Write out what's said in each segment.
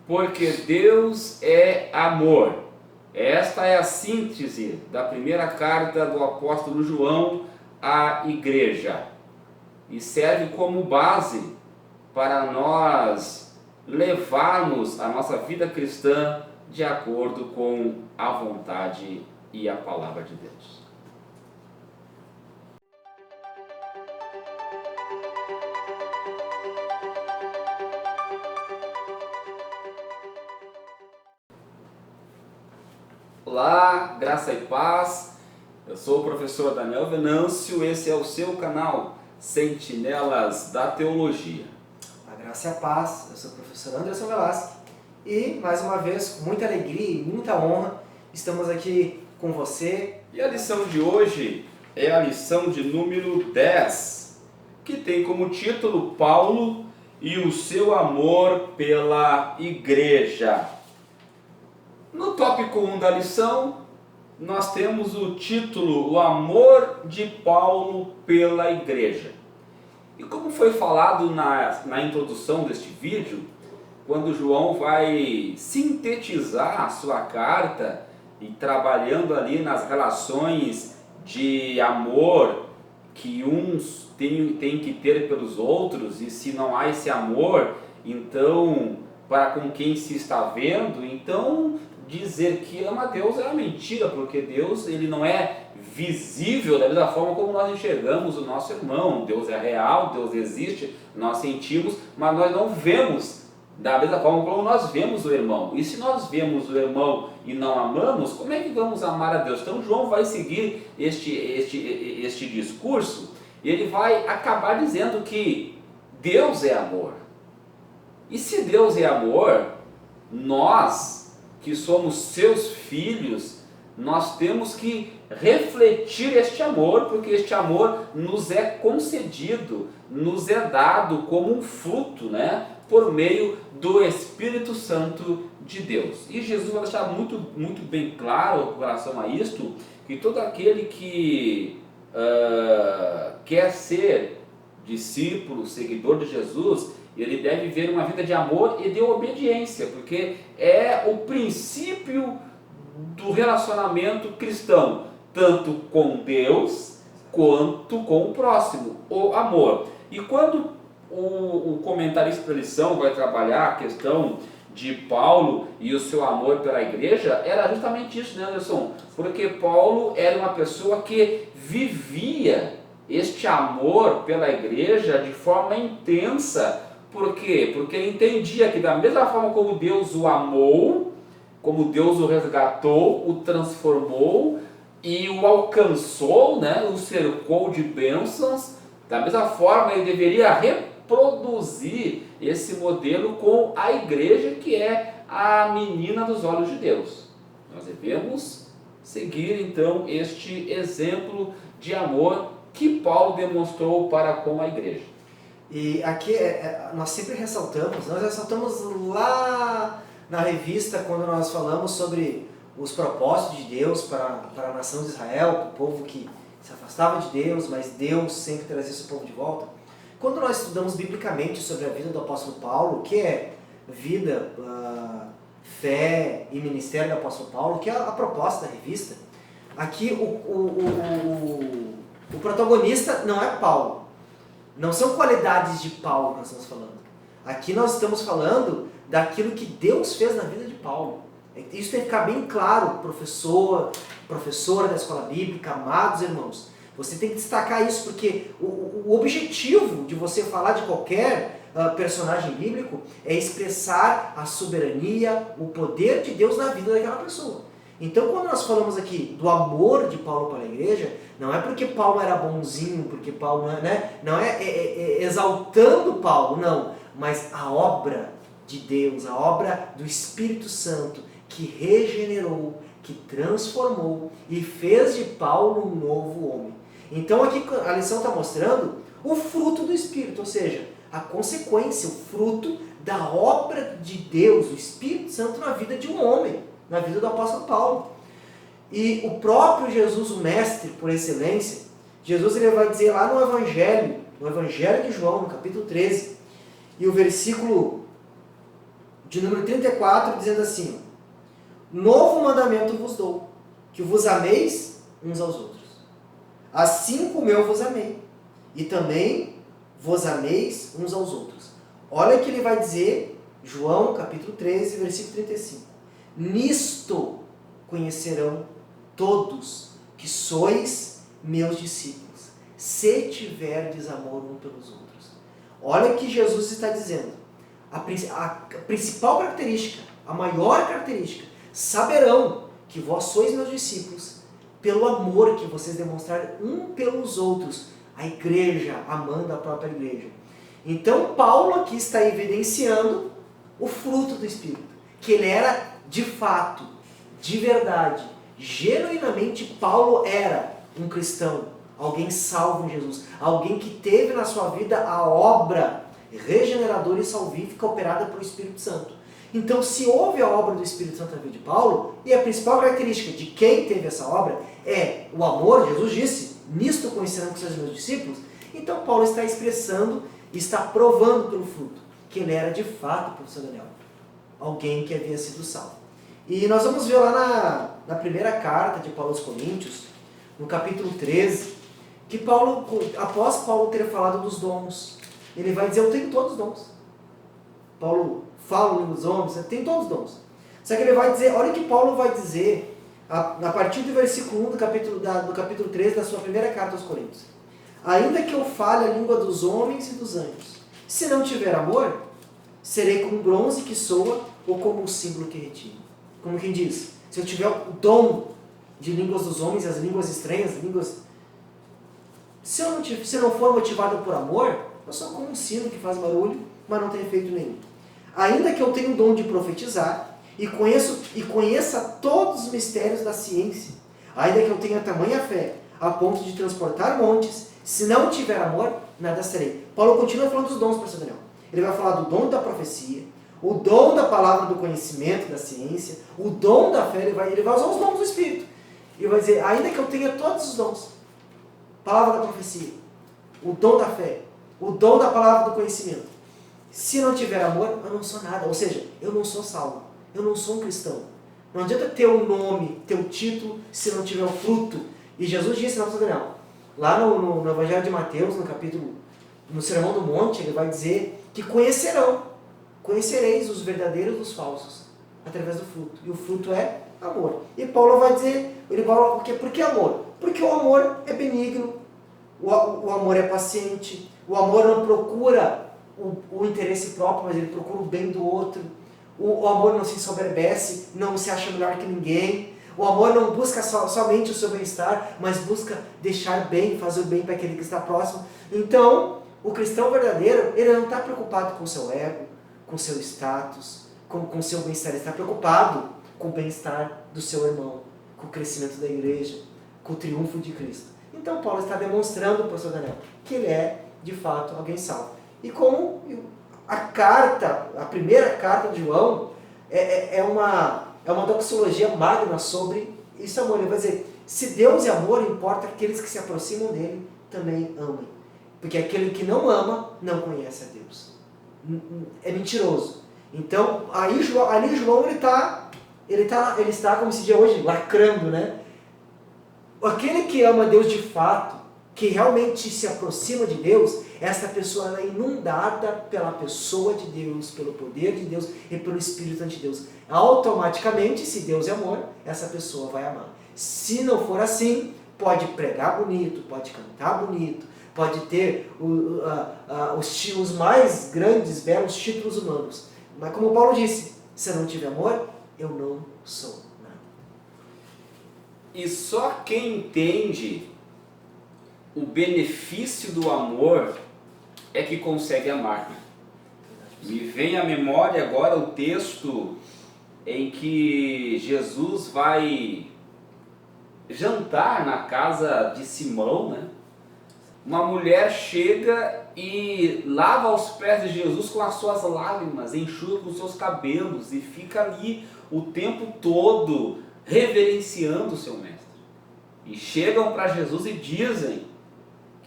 Porque Deus é amor. Esta é a síntese da primeira carta do apóstolo João à igreja e serve como base para nós levarmos a nossa vida cristã de acordo com a vontade e a palavra de Deus. Olá, graça e paz, eu sou o professor Daniel Venâncio, esse é o seu canal Sentinelas da Teologia. A graça e a paz, eu sou o professor Anderson Velasquez e, mais uma vez, com muita alegria e muita honra, estamos aqui com você. E a lição de hoje é a lição de número 10, que tem como título Paulo e o seu amor pela igreja. No tópico 1 da lição, nós temos o título O amor de Paulo pela igreja. E como foi falado na introdução deste vídeo, quando João vai sintetizar a sua carta e trabalhando ali nas relações de amor que uns têm que ter pelos outros, e se não há esse amor, então, para com quem se está vendo, então dizer que ama Deus é uma mentira, porque Deus ele não é visível da mesma forma como nós enxergamos o nosso irmão. Deus é real, Deus existe, nós sentimos, mas nós não vemos da mesma forma como nós vemos o irmão. E se nós vemos o irmão e não amamos, como é que vamos amar a Deus? Então João vai seguir este discurso e ele vai acabar dizendo que Deus é amor. E se Deus é amor, nós que somos seus filhos, nós temos que refletir este amor, porque este amor nos é concedido, nos é dado como um fruto, por meio do Espírito Santo de Deus. E Jesus vai deixar muito bem claro com relação a isto, que todo aquele que quer ser discípulo, seguidor de Jesus, ele deve viver uma vida de amor e de obediência, porque é o princípio do relacionamento cristão, tanto com Deus quanto com o próximo, o amor. E quando o comentarista da lição vai trabalhar a questão de Paulo e o seu amor pela igreja, era justamente isso, Anderson? Porque Paulo era uma pessoa que vivia este amor pela igreja de forma intensa. Por quê? Porque ele entendia que da mesma forma como Deus o amou, como Deus o resgatou, o transformou e o alcançou, o cercou de bênçãos, da mesma forma ele deveria reproduzir esse modelo com a igreja, que é a menina dos olhos de Deus. Nós devemos seguir então este exemplo de amor que Paulo demonstrou para com a igreja. E aqui nós sempre ressaltamos lá na revista, quando nós falamos sobre os propósitos de Deus para a nação de Israel, para o povo que se afastava de Deus, mas Deus sempre trazia esse povo de volta. Quando nós estudamos biblicamente sobre a vida do apóstolo Paulo, o que é vida, fé e ministério do apóstolo Paulo, que é a proposta da revista, aqui o protagonista não é Paulo. Não são qualidades de Paulo que nós estamos falando. Aqui nós estamos falando daquilo que Deus fez na vida de Paulo. Isso tem que ficar bem claro, professora da escola bíblica, amados irmãos. Você tem que destacar isso, porque o objetivo de você falar de qualquer personagem bíblico é expressar a soberania, o poder de Deus na vida daquela pessoa. Então, quando nós falamos aqui do amor de Paulo para a igreja, não é porque Paulo era bonzinho, porque Paulo não é exaltando Paulo, não, mas a obra de Deus, a obra do Espírito Santo, que regenerou, que transformou e fez de Paulo um novo homem. Então aqui a lição está mostrando o fruto do Espírito, ou seja, a consequência, o fruto da obra de Deus, o Espírito Santo na vida de um homem, na vida do apóstolo Paulo. E o próprio Jesus, o mestre por excelência, Jesus ele vai dizer lá no Evangelho de João, no capítulo 13, e o versículo de número 34, dizendo assim: novo mandamento vos dou, que vos ameis uns aos outros. Assim como eu vos amei, e também vos ameis uns aos outros. Olha o que ele vai dizer, João capítulo 13, versículo 35. Nisto conhecerão todos que sois meus discípulos, se tiverdes amor um pelos outros. Olha o que Jesus está dizendo. A principal característica, a maior característica, saberão que vós sois meus discípulos pelo amor que vocês demonstrarem um pelos outros, a igreja, amando a própria igreja. Então Paulo aqui está evidenciando o fruto do Espírito, que ele era de fato, de verdade, genuinamente Paulo era um cristão, alguém salvo em Jesus, alguém que teve na sua vida a obra regeneradora e salvífica operada pelo Espírito Santo. Então, se houve a obra do Espírito Santo na vida de Paulo, e a principal característica de quem teve essa obra é o amor, Jesus disse, nisto conhecerão que sois meus discípulos, então Paulo está expressando, está provando pelo fruto, que ele era de fato, professor Daniel, alguém que havia sido salvo. E nós vamos ver lá na primeira carta de Paulo aos Coríntios, no capítulo 13, que Paulo, após Paulo ter falado dos dons, ele vai dizer: eu tenho todos os dons. Paulo fala nos homens, tem todos os dons. Só que ele vai dizer, olha o que Paulo vai dizer a partir do versículo 1 do capítulo 13 da sua primeira carta aos Coríntios. Ainda que eu fale a língua dos homens e dos anjos, se não tiver amor, serei como um bronze que soa ou como um símbolo que retira. Como quem diz, se eu tiver o dom de línguas dos homens, as línguas estranhas, se eu não for motivado por amor, eu sou como um sino que faz barulho, mas não tem efeito nenhum. Ainda que eu tenha o dom de profetizar e conheça todos os mistérios da ciência, ainda que eu tenha tamanha fé a ponto de transportar montes, se não tiver amor, nada serei. Paulo continua falando dos dons, pastor Daniel. Ele vai falar do dom da profecia, o dom da palavra do conhecimento, da ciência, o dom da fé, ele vai usar os dons do Espírito. E vai dizer, ainda que eu tenha todos os dons, palavra da profecia, o dom da fé, o dom da palavra do conhecimento, se não tiver amor, eu não sou nada. Ou seja, eu não sou salvo, eu não sou um cristão. Não adianta ter um nome, ter um título, se não tiver o fruto. E Jesus disse, não, pastor Daniel, lá no Evangelho de Mateus, no Sermão do Monte, ele vai dizer que conhecereis os verdadeiros dos falsos, através do fruto. E o fruto é amor. E Paulo vai dizer, por que amor? Porque o amor é benigno, o amor é paciente, o amor não procura o interesse próprio, mas ele procura o bem do outro. O amor não se ensoberbece, não se acha melhor que ninguém. O amor não busca somente o seu bem-estar, mas busca deixar bem, fazer o bem para aquele que está próximo. Então, o cristão verdadeiro, ele não está preocupado com o seu ego, com o seu status, com o seu bem-estar. Ele está preocupado com o bem-estar do seu irmão, com o crescimento da igreja, com o triunfo de Cristo. Então, Paulo está demonstrando, pastor Daniel, que ele é, de fato, alguém salvo. E como a primeira carta de João é uma doxologia magna sobre isso, amor. Ele vai dizer, se Deus é amor, importa que aqueles que se aproximam dele também amem. Porque aquele que não ama, não conhece a Deus. É mentiroso. Então, ali João, ele está, como se diz hoje, lacrando, né? Aquele que ama Deus de fato, que realmente se aproxima de Deus, essa pessoa ela é inundada pela pessoa de Deus, pelo poder de Deus e pelo Espírito Santo de Deus. Automaticamente, se Deus é amor, essa pessoa vai amar. Se não for assim, pode pregar bonito, pode cantar bonito, pode ter os mais grandes, belos títulos humanos. Mas como Paulo disse, se eu não tiver amor, eu não sou nada. E só quem entende o benefício do amor é que consegue amar. Me vem à memória agora o texto em que Jesus vai jantar na casa de Simão, né? Uma mulher chega e lava os pés de Jesus com as suas lágrimas, enxuga com os seus cabelos e fica ali o tempo todo reverenciando o seu mestre. E chegam para Jesus e dizem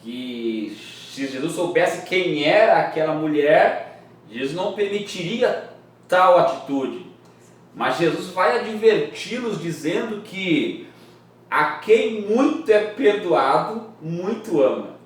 que se Jesus soubesse quem era aquela mulher, Jesus não permitiria tal atitude. Mas Jesus vai adverti-los dizendo que a quem muito é perdoado, muito ama.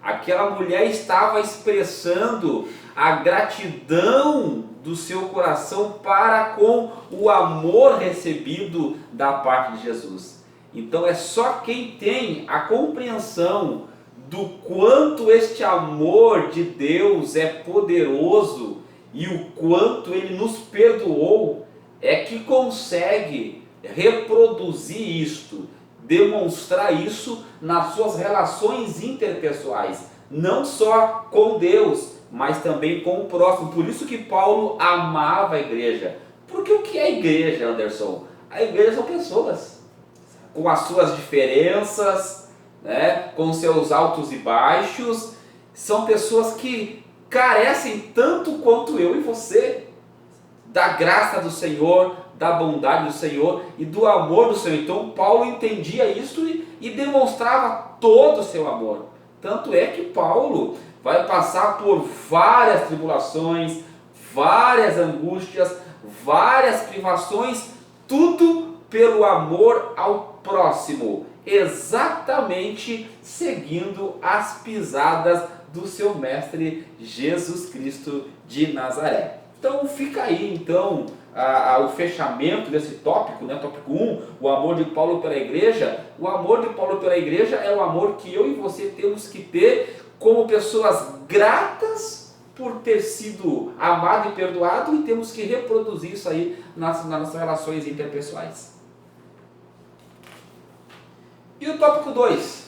Aquela mulher estava expressando a gratidão do seu coração para com o amor recebido da parte de Jesus. Então é só quem tem a compreensão do quanto este amor de Deus é poderoso e o quanto Ele nos perdoou, é que consegue reproduzir isto, demonstrar isso nas suas relações interpessoais, não só com Deus, mas também com o próximo. Por isso que Paulo amava a igreja. Porque o que é a igreja, Anderson? A igreja são pessoas, com as suas diferenças, né, com seus altos e baixos. São pessoas que carecem tanto quanto eu e você da graça do Senhor, da bondade do Senhor e do amor do Senhor. Então Paulo entendia isso e demonstrava todo o seu amor. Tanto é que Paulo vai passar por várias tribulações, várias angústias, várias privações, tudo pelo amor ao próximo, exatamente seguindo as pisadas do seu mestre Jesus Cristo de Nazaré. Então fica aí então o fechamento desse tópico, né? Tópico 1, o amor de Paulo pela igreja. O amor de Paulo pela igreja é o amor que eu e você temos que ter como pessoas gratas por ter sido amado e perdoado, e temos que reproduzir isso aí nas nossas relações interpessoais. E o tópico 2?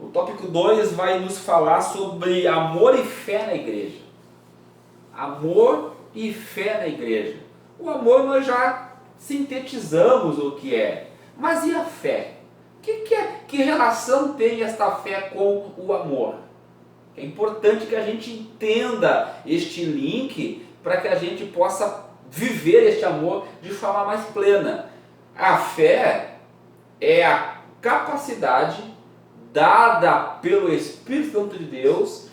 O tópico 2 vai nos falar sobre amor e fé na igreja. Amor e fé na igreja. O amor nós já sintetizamos o que é, mas e a fé? Que relação tem esta fé com o amor? É importante que a gente entenda este link para que a gente possa viver este amor de forma mais plena. A fé é a capacidade dada pelo Espírito Santo de Deus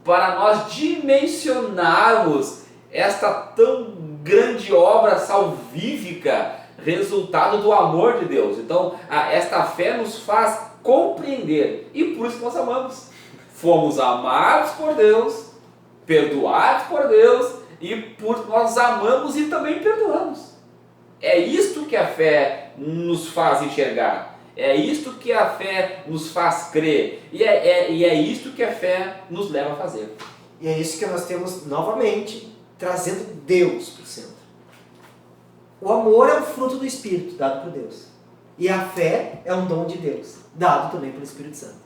para nós dimensionarmos esta tão grande obra salvífica, resultado do amor de Deus. Então, esta fé nos faz compreender, e por isso nós amamos. Fomos amados por Deus, perdoados por Deus, e por nós amamos e também perdoamos. É isto que a fé nos faz enxergar. É isto que a fé nos faz crer. E é isto que a fé nos leva a fazer. E é isso que nós temos novamente, trazendo Deus para o centro. O amor é um fruto do Espírito, dado por Deus. E a fé é um dom de Deus, dado também pelo Espírito Santo.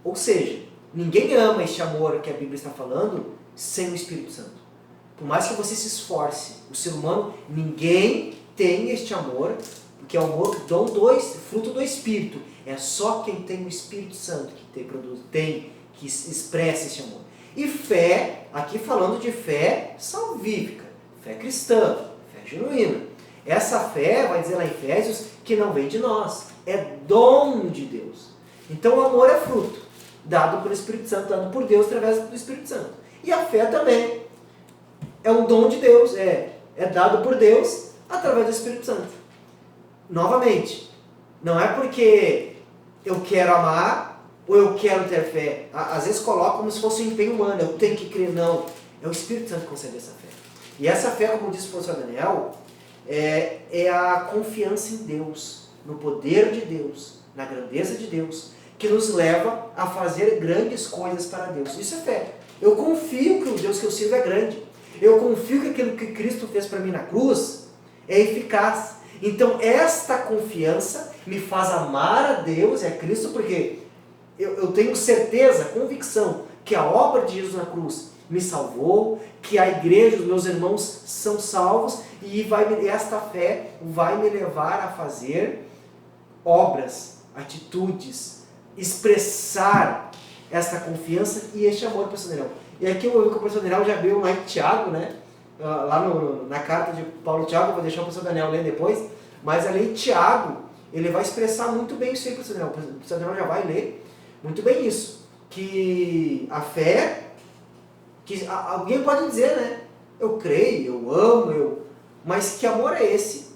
Ou seja, ninguém ama este amor que a Bíblia está falando sem o Espírito Santo. Por mais que você se esforce, o ser humano, ninguém tem este amor, porque é o amor, dom fruto do Espírito. É só quem tem o Espírito Santo que expressa este amor. E fé, aqui falando de fé salvífica, fé cristã, fé genuína. Essa fé, vai dizer lá em Efésios, que não vem de nós, é dom de Deus. Então o amor é fruto, dado pelo Espírito Santo, dado por Deus através do Espírito Santo. E a fé também é um dom de Deus, é dado por Deus através do Espírito Santo. Novamente, não é porque eu quero amar ou eu quero ter fé. Às vezes coloca como se fosse um empenho humano, eu tenho que crer. Não, é o Espírito Santo que concede essa fé. E essa fé, como disse o professor Daniel, é a confiança em Deus, no poder de Deus, na grandeza de Deus, que nos leva a fazer grandes coisas para Deus. Isso é fé. Eu confio que o Deus que eu sirvo é grande. Eu confio que aquilo que Cristo fez para mim na cruz é eficaz. Então esta confiança me faz amar a Deus e a Cristo, porque eu tenho certeza, convicção, que a obra de Jesus na cruz me salvou, que a igreja, os meus irmãos são salvos, e esta fé vai me levar a fazer obras, atitudes, expressar esta confiança e este amor para o professor Daniel. E aqui eu ouvi que o professor Daniel já viu lá em Tiago, né? Lá na carta de Paulo Tiago, eu vou deixar o professor Daniel ler depois, mas ali em Tiago, ele vai expressar muito bem isso aí, professor Daniel. O professor Daniel já vai ler muito bem isso, que a fé, que alguém pode dizer, né? Eu creio, eu amo, mas que amor é esse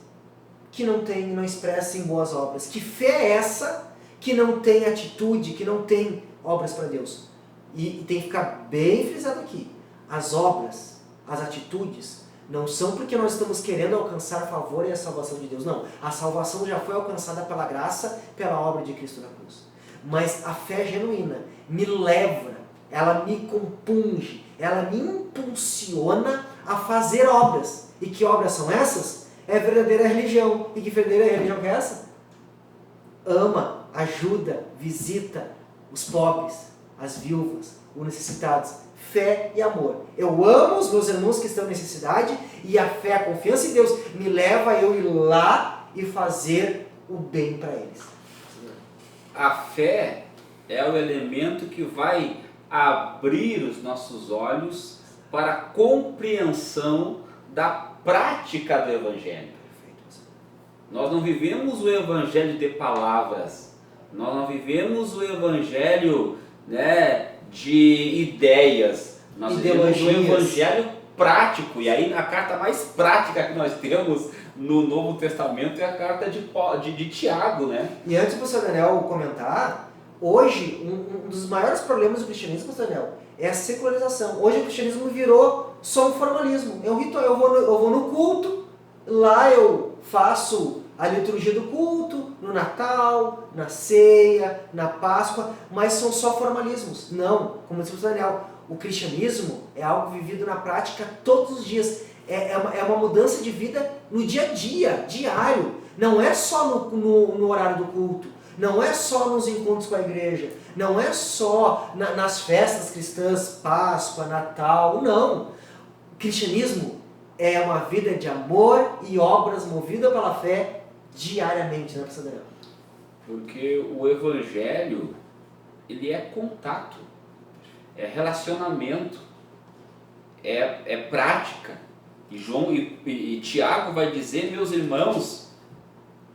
que não expressa em boas obras? Que fé é essa que não tem atitude, que não tem obras para Deus? E tem que ficar bem frisado aqui. As obras, as atitudes, não são porque nós estamos querendo alcançar a favor e a salvação de Deus. Não, a salvação já foi alcançada pela graça, pela obra de Cristo na cruz. Mas a fé genuína me leva, ela me compunge, ela me impulsiona a fazer obras. E que obras são essas? É a verdadeira religião. E que verdadeira religião que é essa? Ama, ajuda, visita os pobres, as viúvas, os necessitados. Fé e amor. Eu amo os meus irmãos que estão em necessidade e a fé, a confiança em Deus me leva a eu ir lá e fazer o bem para eles. A fé é o elemento que vai abrir os nossos olhos para a compreensão da prática do Evangelho. Nós não vivemos o Evangelho de palavras, nós não vivemos o Evangelho, de ideias, nós vivemos o Evangelho prático. E aí a carta mais prática que nós temos no Novo Testamento é a carta de Tiago, né? E antes do pastor Daniel comentar, hoje um dos maiores problemas do cristianismo, pastor Daniel, é a secularização. Hoje o cristianismo virou só um formalismo. É um ritual. Eu vou no culto, lá eu faço a liturgia do culto, no Natal, na ceia, na Páscoa, mas são só formalismos. Não, como disse o pastor Daniel, o cristianismo é algo vivido na prática todos os dias. É uma mudança de vida no dia a dia, diário. Não é só no horário do culto. Não é só nos encontros com a igreja. Não é só nas festas cristãs, Páscoa, Natal. Não. O cristianismo é uma vida de amor e obras movida pela fé diariamente, né, pastor Daniel? Porque o Evangelho, ele é contato, é relacionamento, é prática. E Tiago vai dizer, meus irmãos,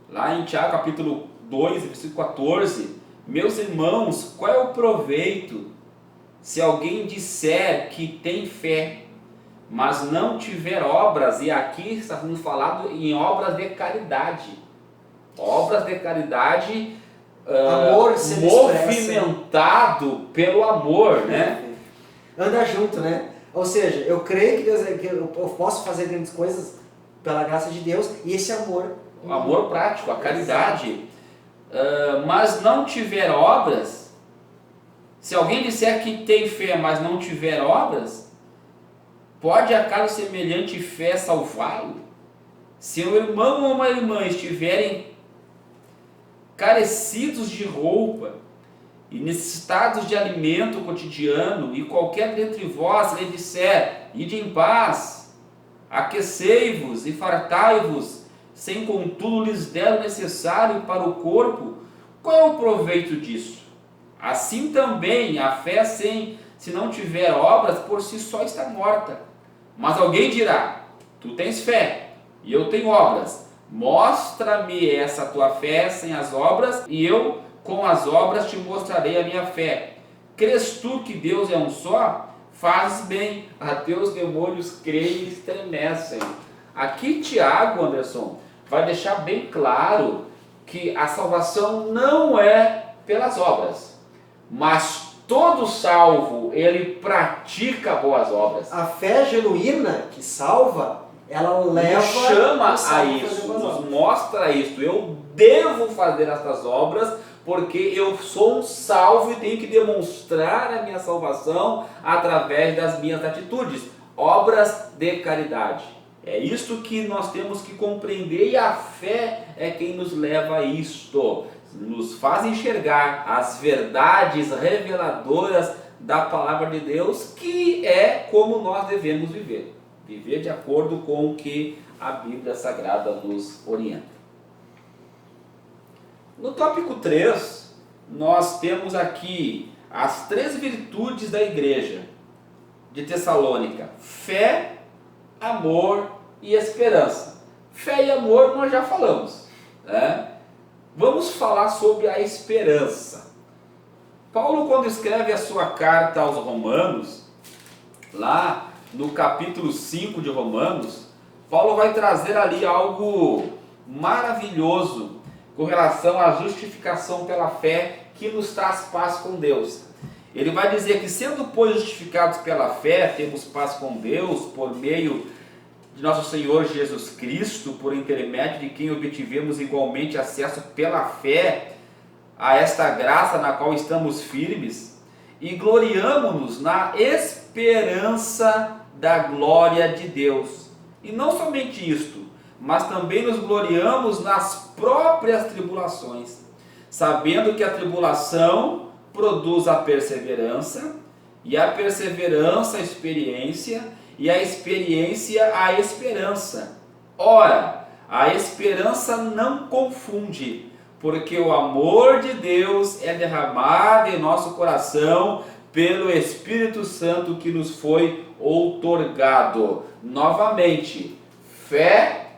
lá em Tiago capítulo 2, versículo 14, meus irmãos, qual é o proveito se alguém disser que tem fé, mas não tiver obras? E aqui está sendo falado em obras de caridade. Obras de caridade, amor movimentado pelo amor, né? Anda junto, né? Ou seja, eu creio que eu posso fazer grandes coisas pela graça de Deus e esse amor. O amor prático, a caridade. Mas não tiver obras, se alguém disser que tem fé, mas não tiver obras, pode acaso semelhante fé salvá-lo? Se um irmão ou uma irmã estiverem carecidos de roupa e necessitados de alimento cotidiano, e qualquer dentre vós lhe disser, ide em paz, aquecei-vos e fartai-vos, sem contudo lhes der o necessário para o corpo, qual é o proveito disso? Assim também a fé, se não tiver obras, por si só está morta. Mas alguém dirá, tu tens fé e eu tenho obras, mostra-me essa tua fé sem as obras, e eu com as obras te mostrarei a minha fé. Crês tu que Deus é um só? Fazes bem, a teus demônios creem e estremecem. Aqui Tiago, Anderson, vai deixar bem claro que a salvação não é pelas obras, mas todo salvo, ele pratica boas obras. A fé genuína que salva, ela leva, nos chama a isso, nos mostra isso. Eu devo fazer estas obras porque eu sou um salvo e tenho que demonstrar a minha salvação através das minhas atitudes, obras de caridade. É isto que nós temos que compreender, e a fé é quem nos leva a isto, nos faz enxergar as verdades reveladoras da palavra de Deus, que é como nós devemos viver de acordo com o que a Bíblia Sagrada nos orienta. No tópico 3, nós temos aqui as 3 virtudes da igreja de Tessalônica: fé, amor e esperança. Fé e amor nós já falamos, né? Vamos falar sobre a esperança. Paulo, quando escreve a sua carta aos Romanos, lá no capítulo 5 de Romanos, Paulo vai trazer ali algo maravilhoso com relação à justificação pela fé que nos traz paz com Deus. Ele vai dizer que, sendo, pois, justificados pela fé, temos paz com Deus por meio de nosso Senhor Jesus Cristo, por intermédio de quem obtivemos igualmente acesso pela fé a esta graça na qual estamos firmes, e gloriamo-nos na esperança da glória de Deus. E não somente isto, mas também nos gloriamos nas próprias tribulações, sabendo que a tribulação produz a perseverança, e a perseverança a experiência, e a experiência a esperança. Ora, a esperança não confunde, porque o amor de Deus é derramado em nosso coração pelo Espírito Santo que nos foi outorgado. Novamente, fé,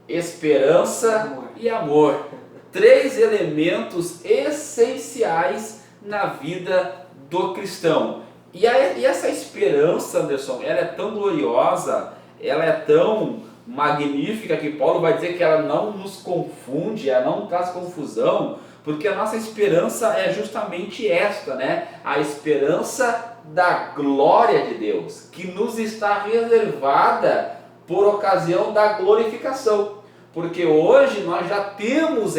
esperança e amor. 3 elementos essenciais na vida do cristão. E essa esperança, Anderson, ela é tão gloriosa, ela é tão magnífica, que Paulo vai dizer que ela não nos confunde, ela não traz confusão, porque a nossa esperança é justamente esta, né? A esperança da glória de Deus, que nos está reservada por ocasião da glorificação. Porque hoje nós já temos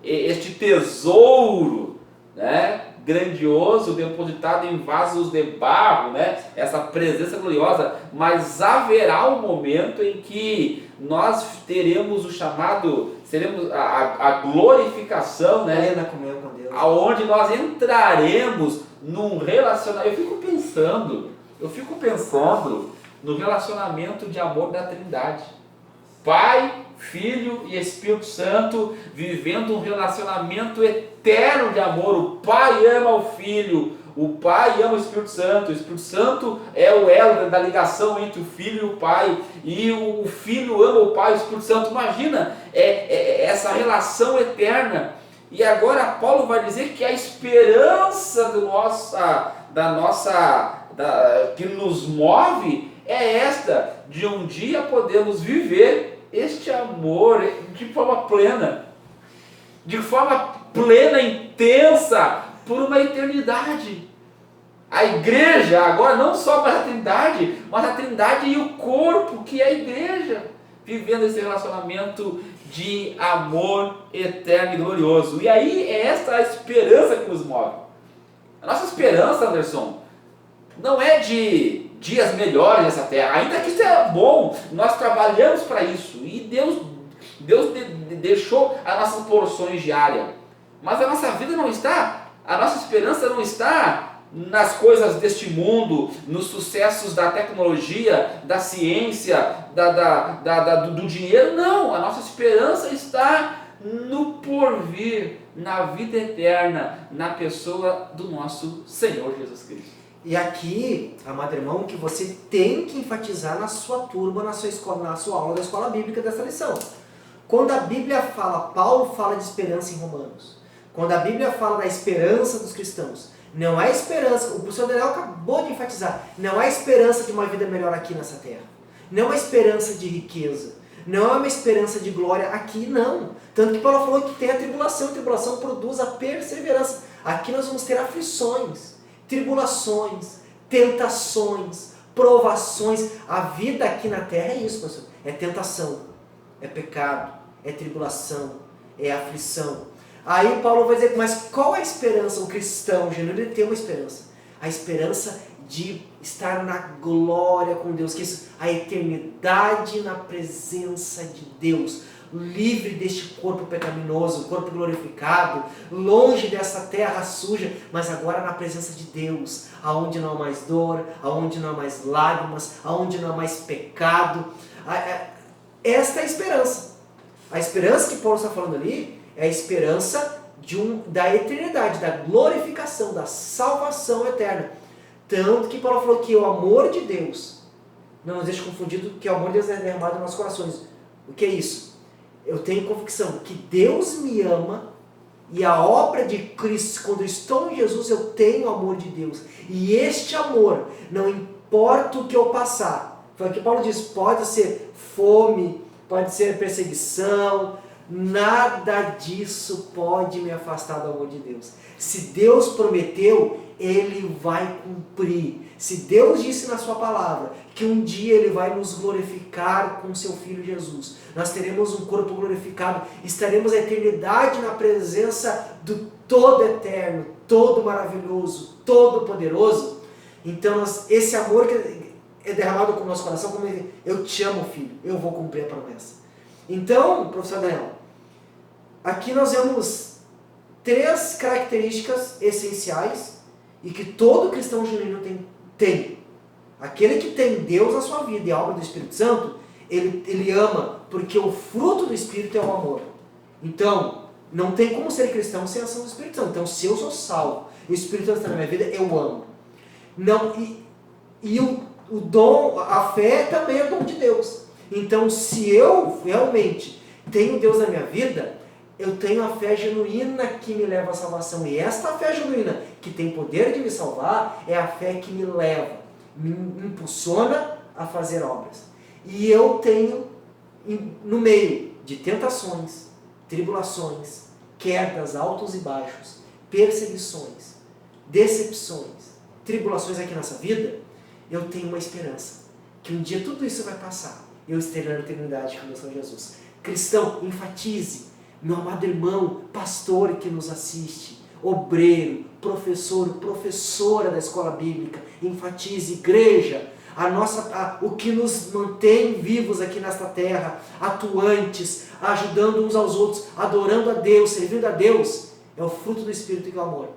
este tesouro, né, grandioso, depositado em vasos de barro, né, essa presença gloriosa, mas haverá um momento em que nós teremos o chamado, seremos a glorificação, né, plena comunhão com Deus, aonde nós entraremos num relacionamento. Eu fico pensando no relacionamento de amor da Trindade. Pai, Filho e Espírito Santo vivendo um relacionamento eterno de amor. O Pai ama o Filho, o Pai ama o Espírito Santo é o elo da ligação entre o Filho e o Pai, e o Filho ama o Pai e o Espírito Santo. Imagina essa relação eterna. E agora Paulo vai dizer que a esperança que nos move é esta, de um dia podemos viver este amor de forma plena, intensa, por uma eternidade. A igreja, agora não só para a Trindade, mas a Trindade e o corpo, que é a igreja, vivendo esse relacionamento de amor eterno e glorioso. E aí é esta a esperança que nos move. A nossa esperança, Anderson, não é de dias melhores nessa terra, ainda que isso é bom, nós trabalhamos para isso, e Deus deixou as nossas porções diárias, mas a nossa vida não está, a nossa esperança não está nas coisas deste mundo, nos sucessos da tecnologia, da ciência, do dinheiro. Não, a nossa esperança está no porvir, na vida eterna, na pessoa do nosso Senhor Jesus Cristo. E aqui, amado irmão, que você tem que enfatizar na sua turma, na sua escola, na sua aula da escola bíblica dessa lição. Quando a Bíblia fala, Paulo fala de esperança em Romanos. Quando a Bíblia fala da esperança dos cristãos, não há esperança, o professor Daniel acabou de enfatizar, não há esperança de uma vida melhor aqui nessa terra. Não há esperança de riqueza. Não há uma esperança de glória aqui, não. Tanto que Paulo falou que tem a tribulação produz a perseverança. Aqui nós vamos ter aflições, tribulações, tentações, provações. A vida aqui na terra é isso, pastor. É tentação, é pecado, é tribulação, é aflição. Aí Paulo vai dizer, mas qual é a esperança? O cristão genuíno, ele tem uma esperança. A esperança de estar na glória com Deus, que é isso, a eternidade na presença de Deus, livre deste corpo pecaminoso, corpo glorificado, longe dessa terra suja, mas agora na presença de Deus, aonde não há mais dor, aonde não há mais lágrimas, aonde não há mais pecado. Esta é a esperança. A esperança que Paulo está falando ali é a esperança da eternidade, da glorificação, da salvação eterna. Tanto que Paulo falou que o amor de Deus, não nos deixe confundido, que o amor de Deus é derramado nos nossos corações. O que é isso? Eu tenho convicção que Deus me ama, e a obra de Cristo, quando eu estou em Jesus, eu tenho o amor de Deus. E este amor não importa o que eu passar. Foi o que Paulo diz, pode ser fome, pode ser perseguição, nada disso pode me afastar do amor de Deus. Se Deus prometeu, Ele vai cumprir. Se Deus disse na sua palavra que um dia Ele vai nos glorificar com seu Filho Jesus, nós teremos um corpo glorificado, estaremos a eternidade na presença do todo eterno, todo maravilhoso, todo poderoso. Então esse amor que é derramado com o nosso coração, como ele, eu te amo, filho, eu vou cumprir a promessa. Então, professor Daniel, aqui nós vemos 3 características essenciais e que todo cristão genuíno tem. Aquele que tem Deus na sua vida e a obra do Espírito Santo, ele ama, porque o fruto do Espírito é o amor. Então, não tem como ser cristão sem a ação do Espírito Santo. Então, se eu sou salvo e o Espírito Santo está na minha vida, eu amo. Não, e o dom, a fé também é dom de Deus. Então, se eu realmente tenho Deus na minha vida, eu tenho a fé genuína que me leva à salvação. E esta fé genuína, que tem poder de me salvar, é a fé que me leva, me impulsiona a fazer obras. E eu tenho, no meio de tentações, tribulações, quedas, altos e baixos, perseguições, decepções, tribulações aqui nessa vida, eu tenho uma esperança, que um dia tudo isso vai passar, eu estarei na eternidade com o meu Senhor Jesus. Cristão, enfatize, meu amado irmão, pastor que nos assiste, obreiro, professor, professora da escola bíblica, enfatize, igreja, o que nos mantém vivos aqui nesta terra, atuantes, ajudando uns aos outros, adorando a Deus, servindo a Deus, é o fruto do Espírito e do amor.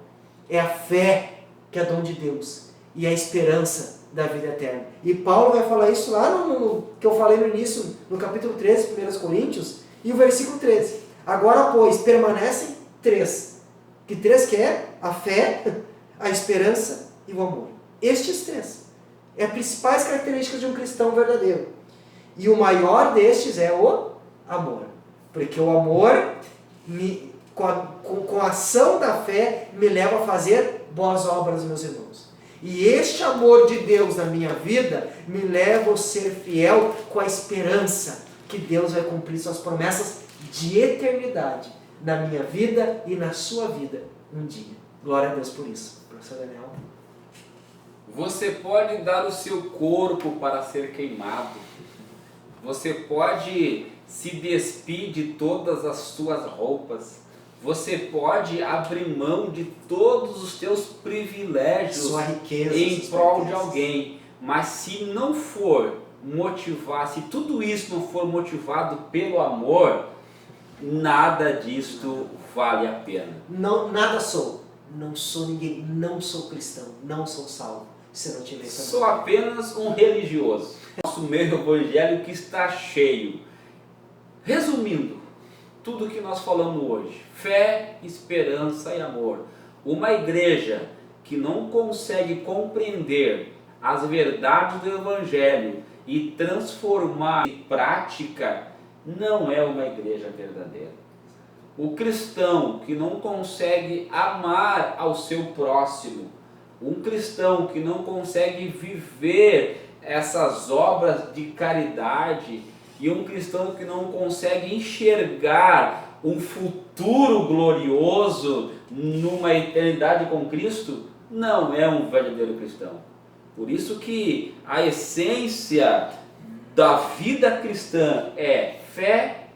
É a fé que é dom de Deus e a esperança da vida eterna. E Paulo vai falar isso lá no que eu falei no início, no capítulo 13, 1 Coríntios, e o versículo 13. Agora, pois, permanecem 3. Que 3 que é? A fé, a esperança e o amor. Estes 3. É as principais características de um cristão verdadeiro. E o maior destes é o amor. Porque o amor, com a ação da fé, me leva a fazer boas obras, meus irmãos. E este amor de Deus na minha vida me leva a ser fiel com a esperança que Deus vai cumprir suas promessas de eternidade na minha vida e na sua vida um dia. Glória a Deus por isso. Professor Daniel. Você pode dar o seu corpo para ser queimado. Você pode se despir de todas as suas roupas. Você pode abrir mão de todos os teus privilégios, sua riqueza, em prol de alguém. Mas se não for motivar, se tudo isso não for motivado pelo amor, nada disto vale a pena. Não, nada sou. Não sou ninguém. Não sou cristão. Não sou salvo. Se não tiver essa Sou apenas um religioso. Nosso meio evangélico está cheio. Resumindo, tudo que nós falamos hoje: fé, esperança e amor. Uma igreja que não consegue compreender as verdades do Evangelho e transformar em prática, não é uma igreja verdadeira. O cristão que não consegue amar ao seu próximo, um cristão que não consegue viver essas obras de caridade, e um cristão que não consegue enxergar um futuro glorioso numa eternidade com Cristo, não é um verdadeiro cristão. Por isso que a essência da vida cristã é fé,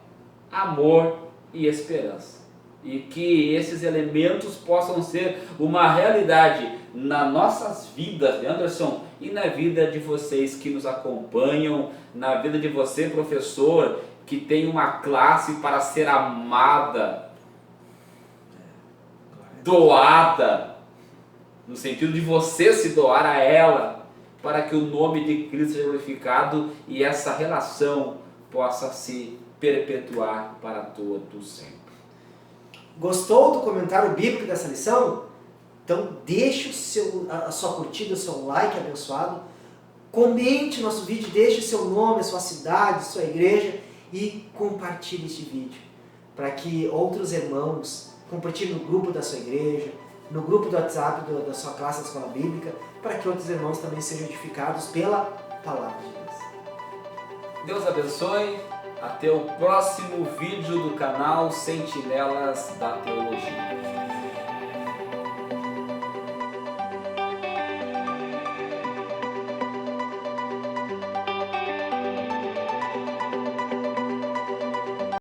amor e esperança. E que esses elementos possam ser uma realidade nas nossas vidas, Anderson, e na vida de vocês que nos acompanham, na vida de você, professor, que tem uma classe para ser amada, doada, no sentido de você se doar a ela, para que o nome de Cristo seja glorificado e essa relação possa se perpetuar para todo sempre. Gostou do comentário bíblico dessa lição? Então deixe a sua curtida, o seu like abençoado, comente nosso vídeo, deixe o seu nome, a sua cidade, a sua igreja e compartilhe este vídeo, para que outros irmãos compartilhem no grupo da sua igreja, no grupo do WhatsApp da sua classe da escola bíblica, para que outros irmãos também sejam edificados pela palavra de Deus. Deus abençoe. Até o próximo vídeo do canal Sentinelas da Teologia.